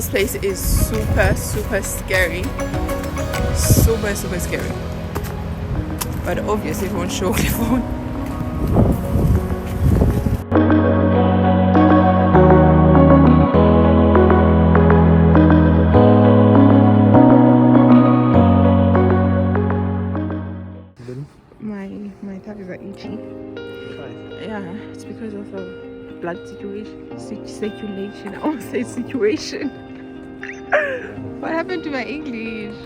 This place is super scary. Super scary. But obviously it won't show the phone. My thighs are itchy. Yeah, it's because of a blood circulation. I won't say situation. What happened to my English?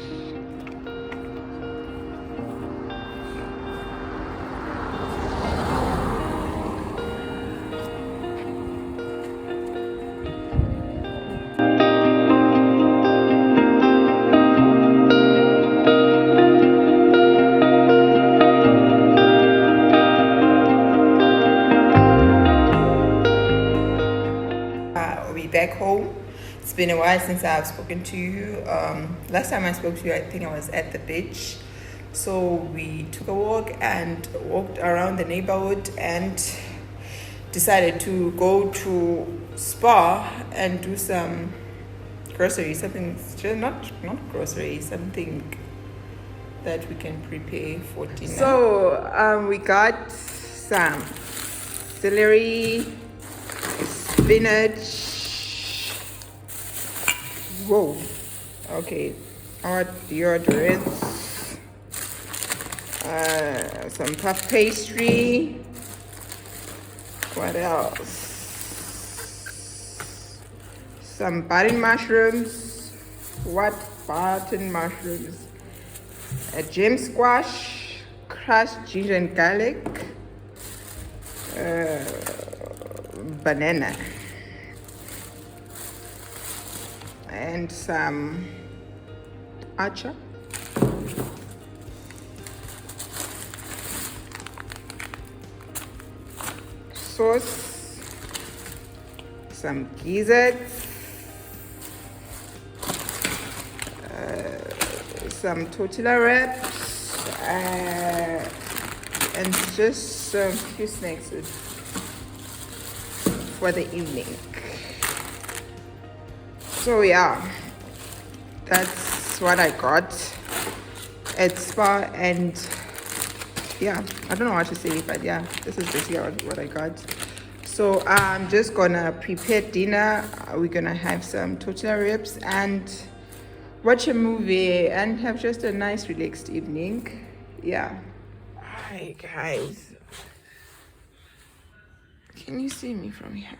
Back home. It's been a while since I've spoken to you. Last time I spoke to you, I think I was at the beach. So we took a walk and walked around the neighborhood and decided to go to Spar and do some groceries, something not groceries, something that we can prepare for dinner. So we got some celery, spinach. Whoa. Okay. Our deodorants. Some puff pastry. What else? Some button mushrooms. What button mushrooms? A gem squash, crushed ginger and garlic, banana. And some acha, sauce, some gizzards, some tortilla wraps, and just a few snacks for the evening. So yeah, that's what I got at Spa, and yeah, I don't know what to say, but yeah, this is basically what I got. So I'm just gonna prepare dinner. We're gonna have some tortilla ribs and watch a movie and have just a nice relaxed evening. Yeah. Hi guys, can you see me from here?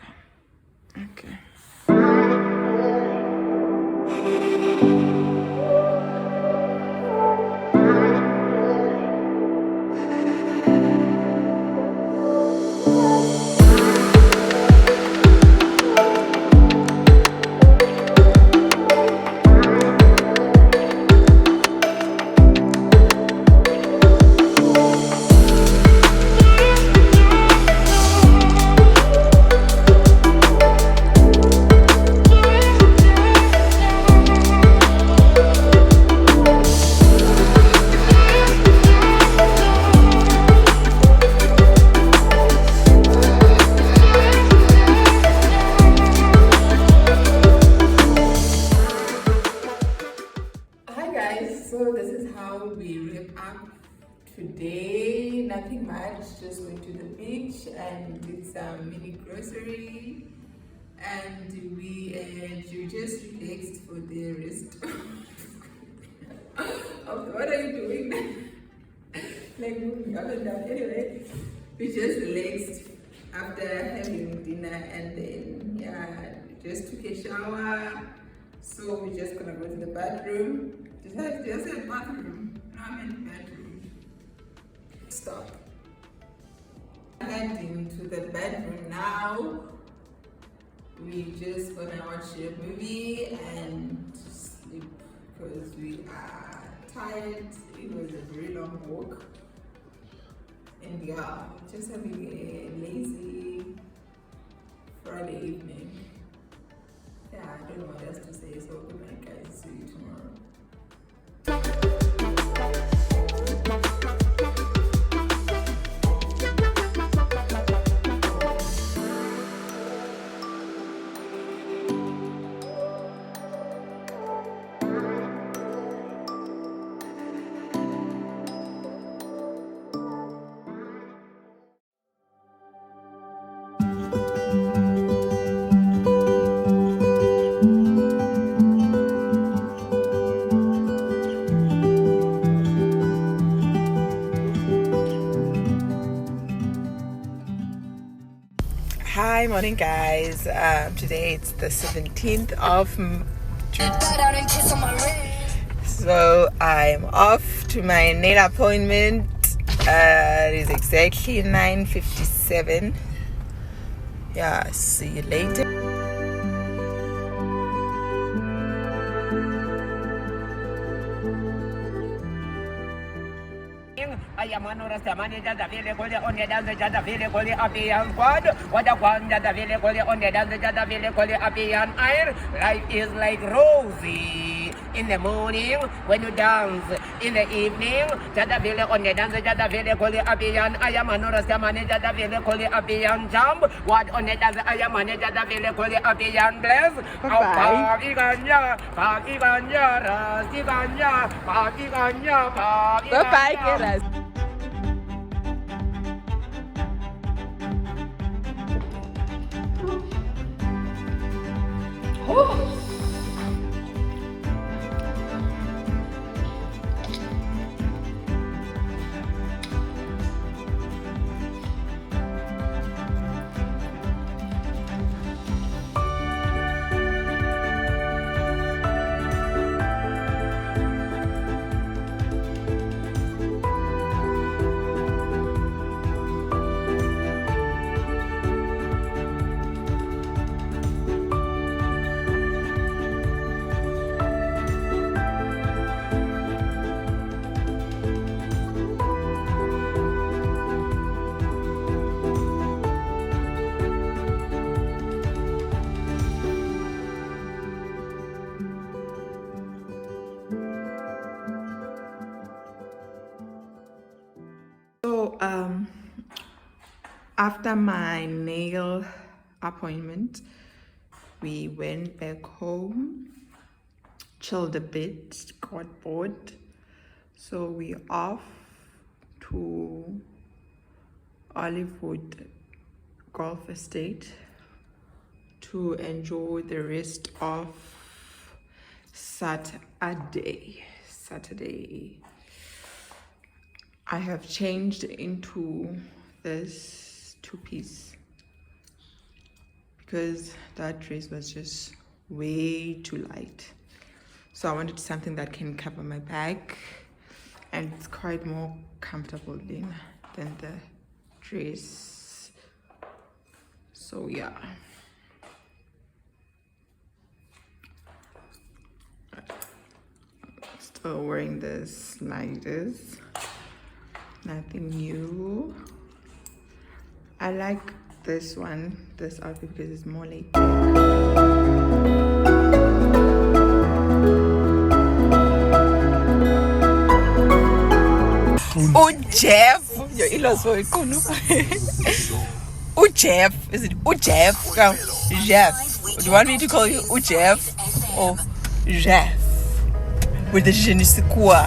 Okay. So this is how we wrap up today. Nothing much, just went to the beach and did some mini grocery, and we just relaxed for the rest of what are you doing? Like moving up and down. Anyway, we just relaxed after having dinner, and then yeah, just took a shower. So we're just gonna go to the bathroom. Did I say bathroom? No, I meant bedroom. Stop. Heading to the bedroom now. We just gonna watch a movie and sleep because we are tired. It was a very long walk. And yeah, just having a lazy Friday evening. Yeah, I don't know what else to say, so good night guys, see you tomorrow. morning, guys. Today it's the 17th of June. So I'm off to my nail appointment. It is exactly 9:57. Yeah, see you later. I am one of the manager, the vehicle on the dance, the vehicle Apian squad. What a one that the vehicle on the dance, the vehicle Apian air. Life is like rosy in the morning when you dance. In the evening, the vehicle on the dance, the vehicle Apian. I am one of the manager, the vehicle Apian jump. What on the dance, I am manager, the vehicle Apian bless. Bye-bye, guys. So after my nail appointment, we went back home, chilled a bit, got bored. So we off to Olivewood Golf Estate to enjoy the rest of Saturday. I have changed into this two-piece because that dress was just way too light. So I wanted something that can cover my back and it's quite more comfortable than the dress. So yeah. Still wearing this like this. Nothing new. I like this outfit because it's more like Jeff. Jeff. Is it Jeff? No, Jeff. Do you want me to call you Jeff or Jeff? With the je ne sais quoi.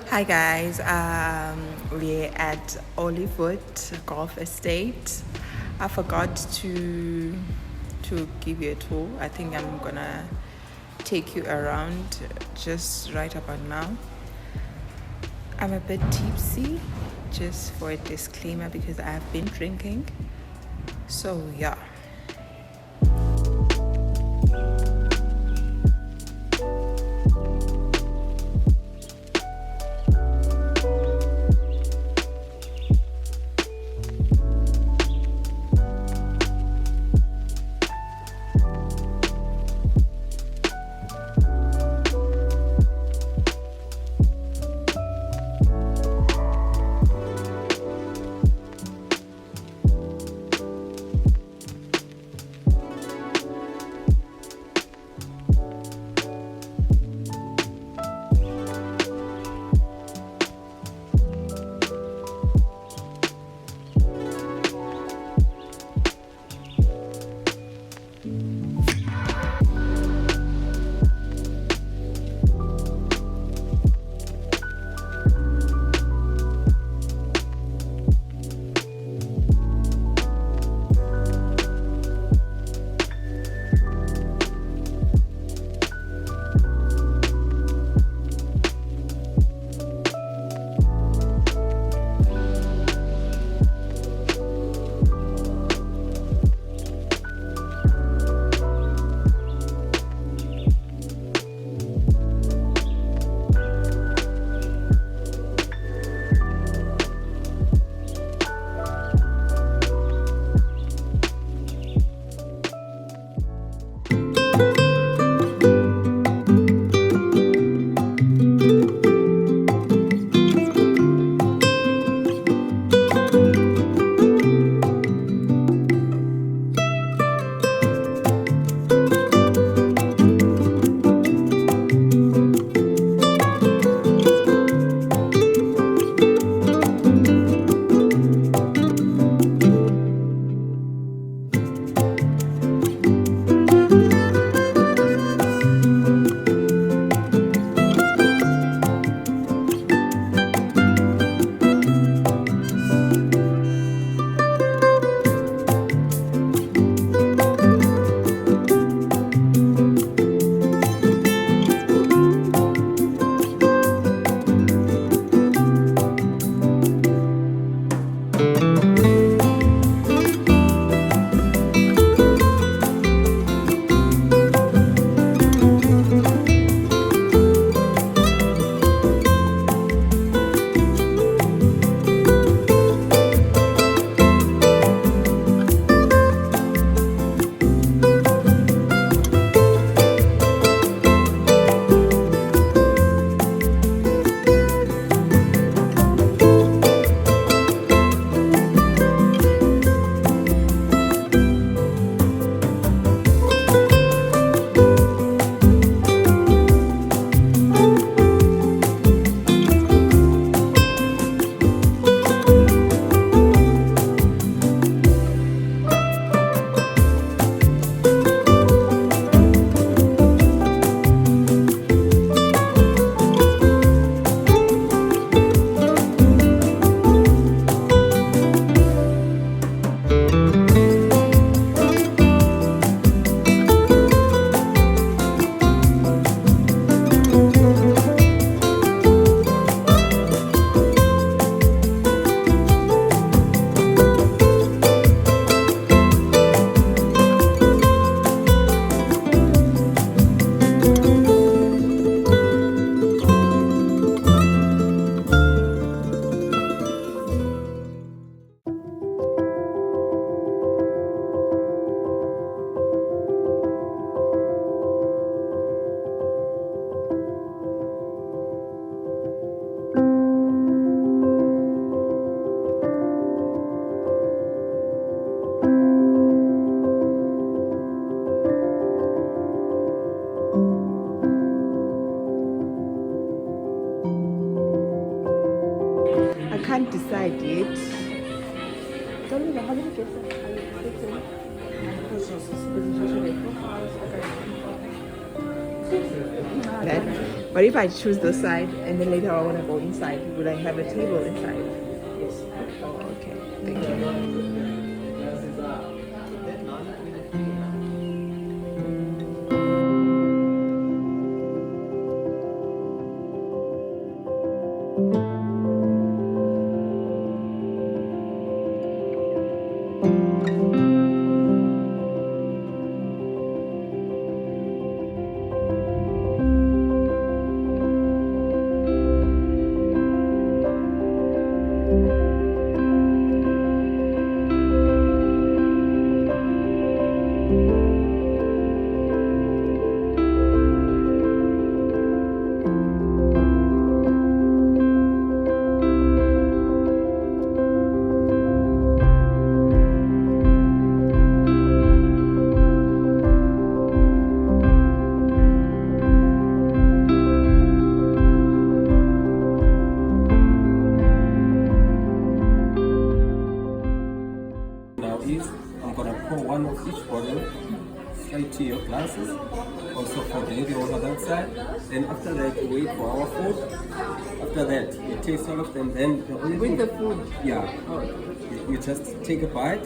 Hi guys, we're at Olivewood Golf Estate. I forgot to give you a tour. I think I'm gonna take you around just right about now. I'm a bit tipsy, just for a disclaimer, because I have been drinking. So yeah. I can't decide yet. Tell me, how many guests are you expecting? That. But if I choose this side and then later I want to go inside, would I have a table inside? Yes. Oh, okay. Thank you. I'm gonna pour one of each bottle straight to your glasses. Also for the area over that side. Then after that, we wait for our food. After that, you taste all of them. Then the only With thing, the food? yeah. You just take a bite.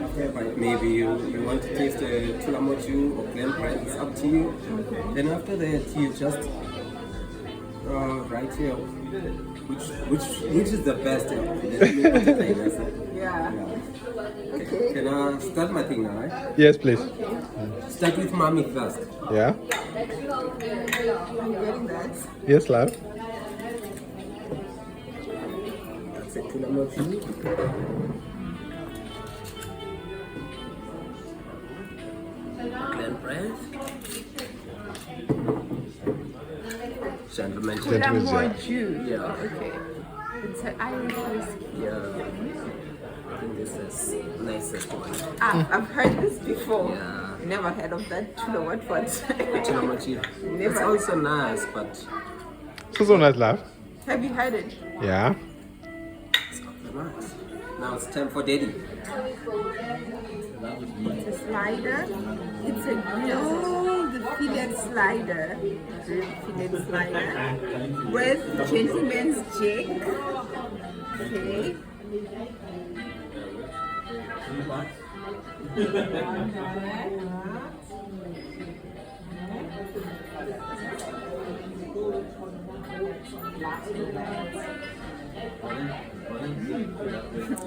After a bite, maybe you want to taste the tulamoju or plain bread. It's up to you. Okay. Then after that, you just right here, which is the best? Yeah. Okay. Can I start my thing now, right? Yes, please. Start with mommy first. Yeah. I'm getting that. Yes, love. That's it, tulamoju. Plain bread. Gentlemen. Tulamoju. Yeah. Okay. It's an Irish whiskey. Yeah. I think this is nicest one. I've heard this before. Yeah. Never heard of that. What? Tulamoju. Never. It's also nice, but So nice, love. Have you heard it? Yeah. it's not so nice. Now it's time for daddy. It's a slider. It's a grilled fillet slider. Grilled fillet slider. With gentleman's jack. Okay.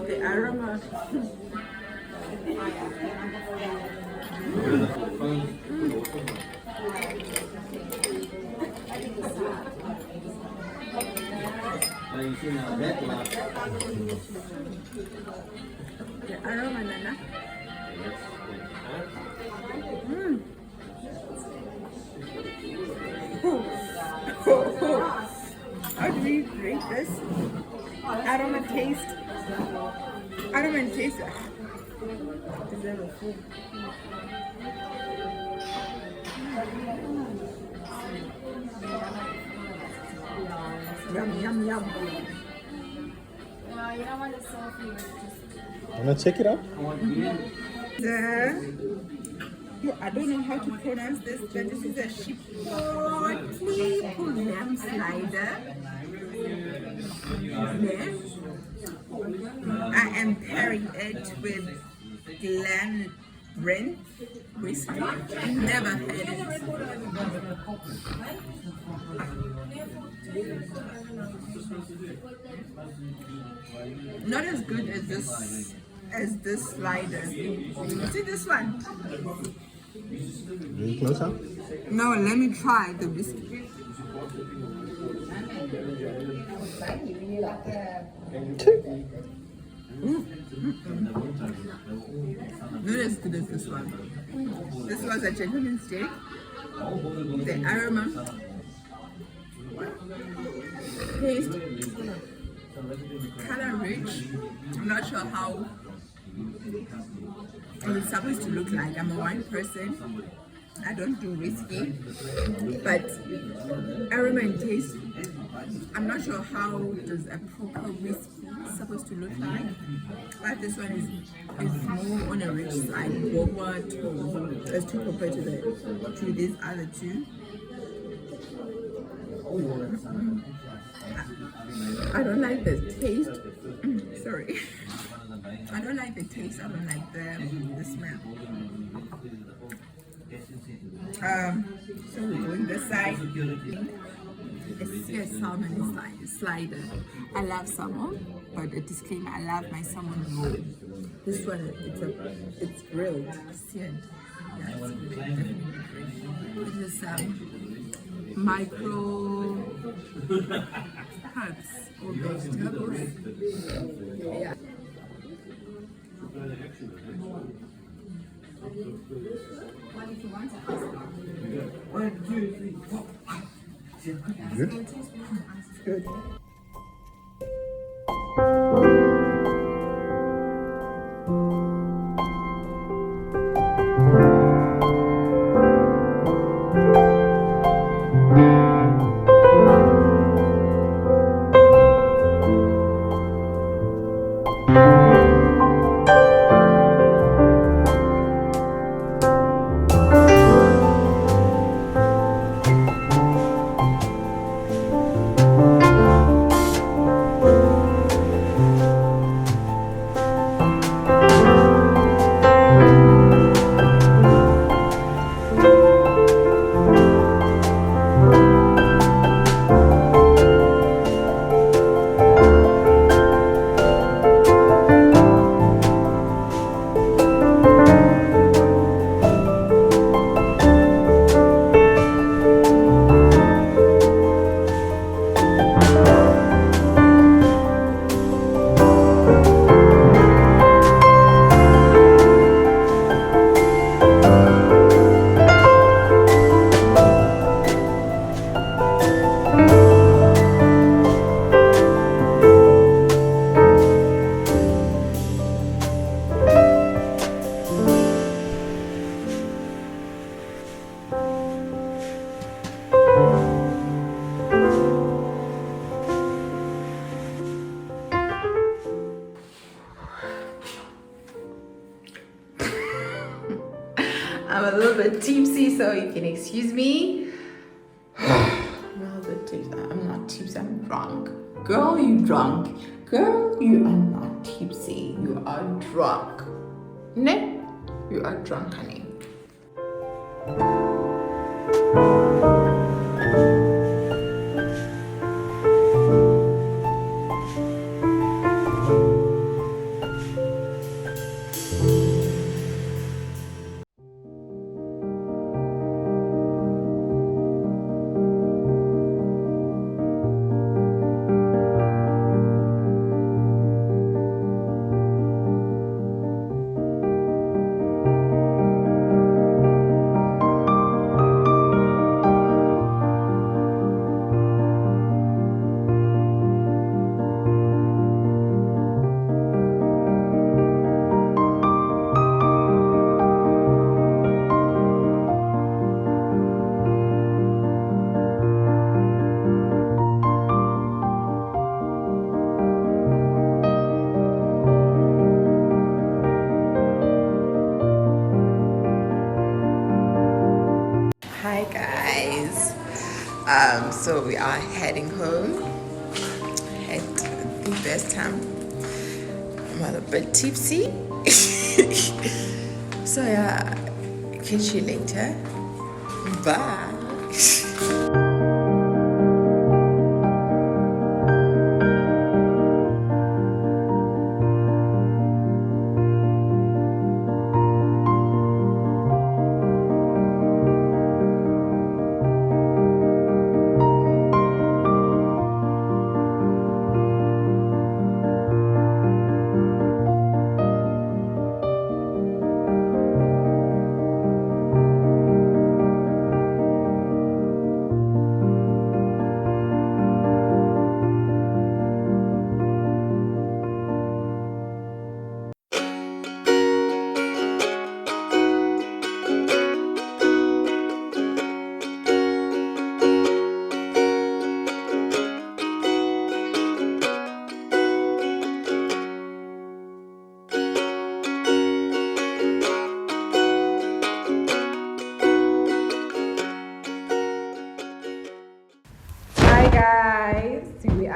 The aroma. The aroma, Nana. How do we rate this? Aroma taste. Aroma and taste. Deserve a food. Yum, yum, yum. Wanna check it out? I don't know how to pronounce this, but this is a chipotle lamb slider. Yes. I am pairing it with Glen Brent whiskey. Never had it. Not as good as this slider. See this one? Very closer. No, let me try the whiskey. Not as good as this one. This was a gentleman's steak. The aroma, taste, color rich. I'm not sure how it's supposed to look like. I'm a wine person. I don't do whiskey, but aroma and taste. I'm not sure how does a proper whiskey supposed to look like, but this one is more on a rich side. As to compared to these other two. I don't like the taste. Sorry. I don't like the taste. I don't like the smell. So we're going this side. It's salmon slider. I love salmon, but a disclaimer: I love my salmon raw. This one, it's grilled, seared. Yeah, it's definitely grilled. It is micro herbs or vegetables. Yeah. Good? Good. I'm a little bit tipsy, so you can excuse me. I'm a little bit tipsy. I'm not tipsy, I'm drunk. Girl, you drunk. Girl, you are not tipsy. You are drunk. Ne? You are drunk, honey. Hi guys, so we are heading home. Had the best time. I'm a little bit tipsy. So yeah, catch you later. Bye.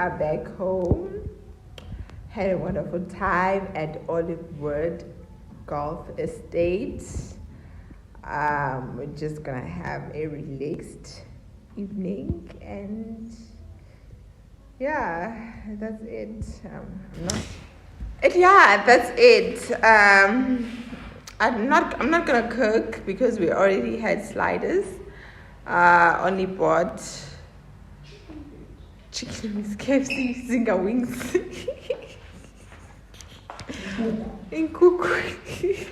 are back home. Had a wonderful time at Olivewood Golf Estate. We're just gonna have a relaxed evening, and yeah, that's it. That's it. I'm not gonna cook because we already had sliders. Only bought chicken wings, KFC, Zinger wings, in kuku.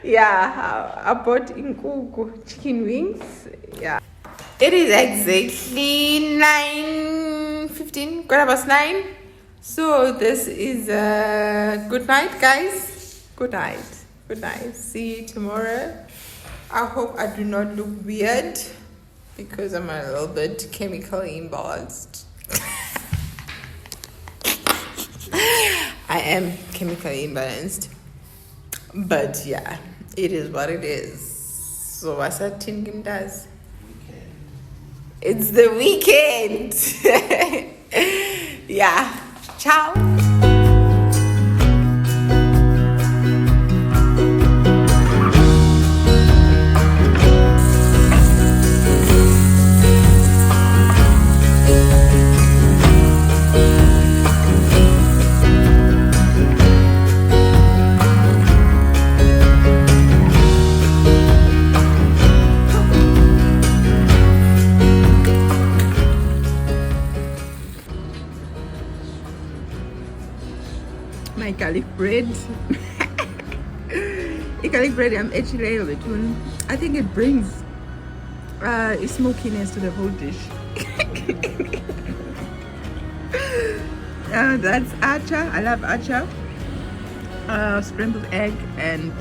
Yeah, I bought in kuku chicken wings. Yeah. It is exactly 9:15, 9:15. So this is good night, guys. Good night. Good night. See you tomorrow. I hope I do not look weird because I'm a little bit chemically imbalanced. I am chemically imbalanced. But yeah, it is what it is. So what's that Tingim does? It's the weekend. Yeah. Ciao. My garlic bread. Garlic bread, I'm actually a bit. I think it brings a smokiness to the whole dish. That's acha. I love acha. Scrambled egg and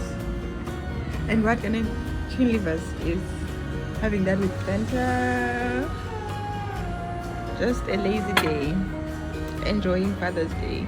what kind of chicken livers is having that with Fanta. Just a lazy day, enjoying Father's Day.